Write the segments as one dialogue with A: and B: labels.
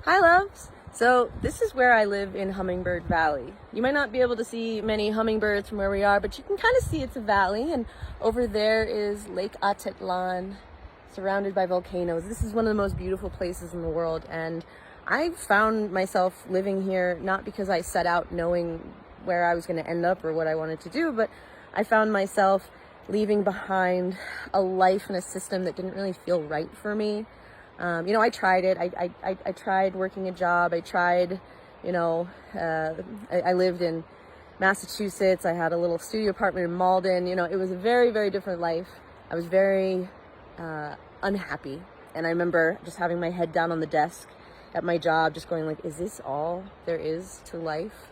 A: Hi loves! So this is where I live in Hummingbird Valley. You might not be able to see many hummingbirds from where we are, but you can kind of see it's a valley, and over there is Lake Atitlan, surrounded by volcanoes. This is one of the most beautiful places in the world, and I found myself living here not because I set out knowing where I was going to end up or what I wanted to do, but I found myself leaving behind a life and a system that didn't really feel right for me. I tried it. I tried working a job. I tried, I lived in Massachusetts. I had a little studio apartment in Malden. It was a very, very different life. I was very unhappy. And I remember just having my head down on the desk at my job, just going like, is this all there is to life?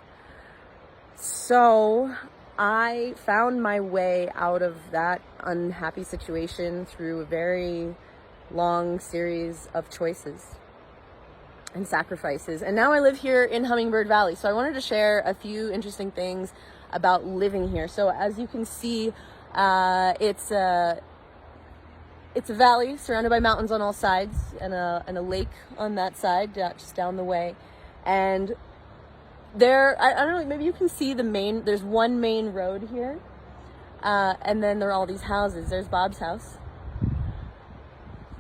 A: So I found my way out of that unhappy situation through a very long series of choices and sacrifices. And now I live here in Hummingbird Valley. So I wanted to share a few interesting things about living here. So as you can see, it's a valley surrounded by mountains on all sides and a lake on that side, just down the way. And there, I don't know, maybe you can see there's one main road here. And then there are all these houses. There's Bob's house.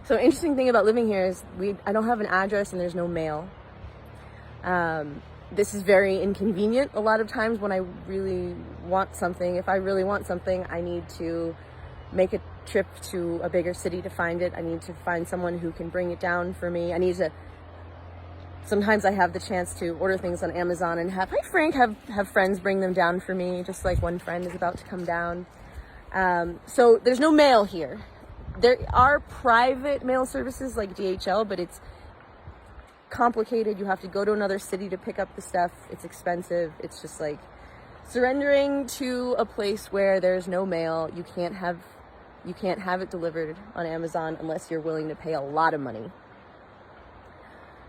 A: So interesting thing about living here is I don't have an address and there's no mail. This is very inconvenient a lot of times when I really want something. If I really want something, I need to make a trip to a bigger city to find it. I need to find someone who can bring it down for me. Sometimes I have the chance to order things on Amazon and have friends bring them down for me, just like one friend is about to come down. So there's no mail here. There are private mail services like DHL, but it's complicated. You have to go to another city to pick up the stuff. It's expensive. It's just like surrendering to a place where there's no mail. You can't have it delivered on Amazon unless you're willing to pay a lot of money.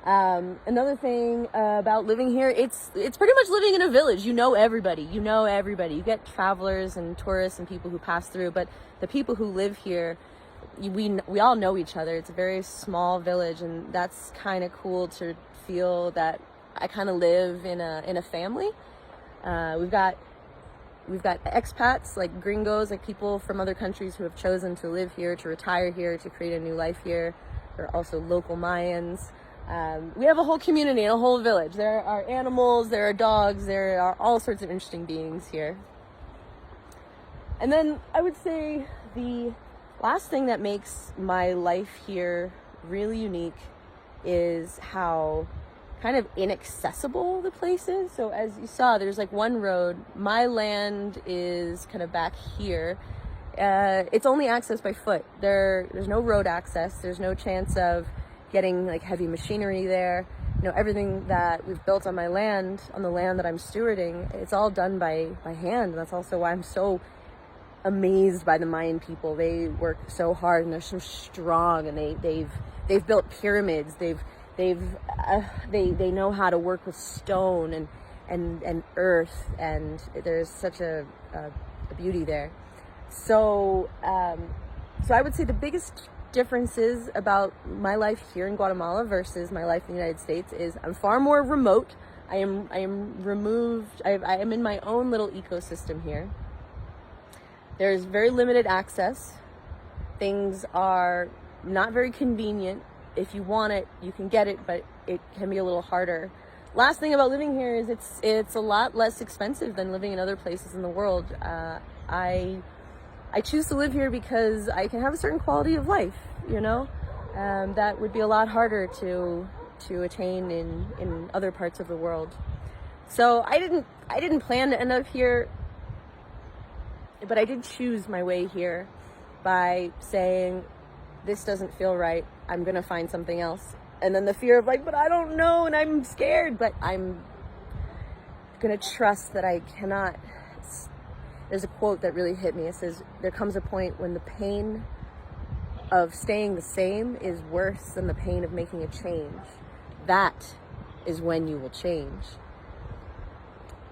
A: Another thing about living here, it's pretty much living in a village. You know everybody. You get travelers and tourists and people who pass through, but the people who live here, we all know each other. It's a very small village, and that's kind of cool to feel that I kind of live in a family. We've got expats, like gringos, like people from other countries who have chosen to live here, to retire here, to create a new life here. There are also local Mayans. We have a whole community and a whole village. There are animals, there are dogs, there are all sorts of interesting beings here. And then I would say the last thing that makes my life here really unique is how kind of inaccessible the place is. So as you saw, there's like one road. My land is kind of back here. It's only accessed by foot. There's no road access. There's no chance of getting like heavy machinery there. Everything that we've built on my land, on the land that I'm stewarding, it's all done by hand. And that's also why I'm so amazed by the Mayan people. They work so hard and they're so strong, and they've built pyramids. They know how to work with stone and earth, and there's such a beauty there. So I would say the biggest differences about my life here in Guatemala versus my life in the United States is I'm far more remote. I am removed. I am in my own little ecosystem here. There's very limited access. Things are not very convenient. If you want it, you can get it, but it can be a little harder. Last thing about living here is it's a lot less expensive than living in other places in the world. I choose to live here because I can have a certain quality of life, that would be a lot harder to attain in other parts of the world. So I didn't plan to end up here, but I did choose my way here by saying, this doesn't feel right. I'm going to find something else. And then the fear of but I don't know, and I'm scared, but I'm going to trust that I cannot. There's a quote that really hit me. It says, there comes a point when the pain of staying the same is worse than the pain of making a change. That is when you will change.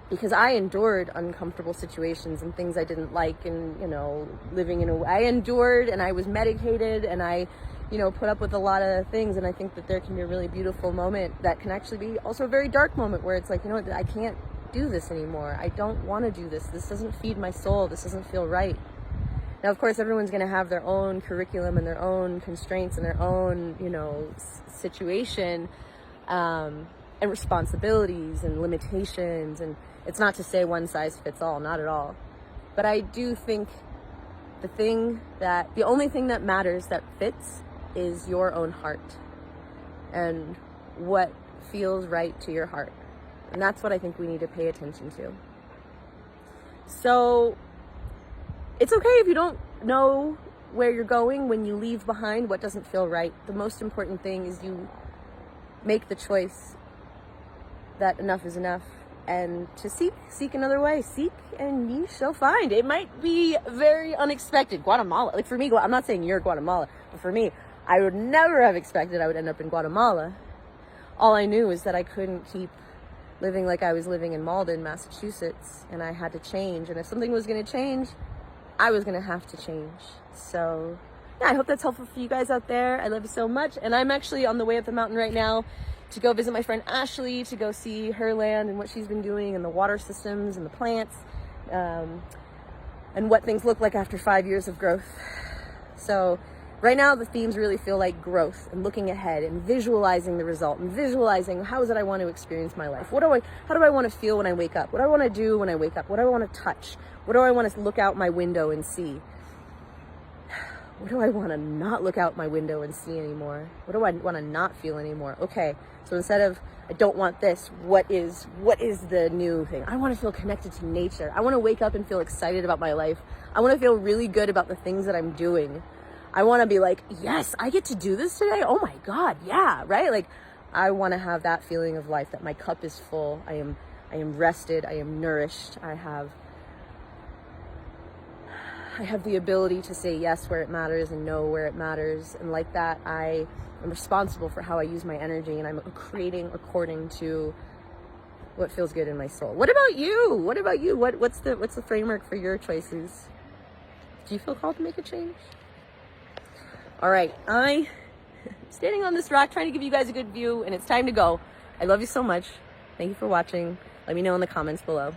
A: Because I endured uncomfortable situations and things I didn't like, and living I endured, and I was medicated, and I put up with a lot of things. And I think that there can be a really beautiful moment that can actually be also a very dark moment where it's like, you know what, I can't do this anymore. I don't want to do this. This doesn't feed my soul. This doesn't feel right. Now, of course, everyone's going to have their own curriculum and their own constraints and their own, situation, and responsibilities and limitations. And it's not to say one size fits all, not at all. But I do think the only thing that matters that fits is your own heart and what feels right to your heart. And that's what I think we need to pay attention to. So it's okay if you don't know where you're going when you leave behind what doesn't feel right. The most important thing is you make the choice that enough is enough, and to seek another way. Seek and ye shall find. It might be very unexpected. Guatemala, like for me, I'm not saying you're Guatemala, but for me, I would never have expected I would end up in Guatemala. All I knew is that I couldn't keep living like I was living in Malden, Massachusetts, and I had to change. And if something was going to change, I was going to have to change. So yeah, I hope that's helpful for you guys out there. I love you so much. And I'm actually on the way up the mountain right now to go visit my friend Ashley, to go see her land and what she's been doing and the water systems and the plants, and what things look like after 5 years of growth. So right now the themes really feel like growth and looking ahead and visualizing the result and visualizing how is it I want to experience my life. How do I want to feel when I wake up? What do I want to do when I wake up? What do I want to touch? What do I want to look out my window and see? What do I want to not look out my window and see anymore? What do I want to not feel anymore? Okay, so instead of I don't want this, what is the new thing? I want to feel connected to nature. I want to wake up and feel excited about my life. I want to feel really good about the things that I'm doing. I want to be like, yes, I get to do this today. Oh my God, yeah, right? Like I want to have that feeling of life, that my cup is full. I am rested. I am nourished. I have the ability to say yes where it matters and no where it matters. And like that, I am responsible for how I use my energy, and I'm creating according to what feels good in my soul. What about you? What's the framework for your choices? Do you feel called to make a change? All right, I'm standing on this rock trying to give you guys a good view, and it's time to go. I love you so much. Thank you for watching. Let me know in the comments below.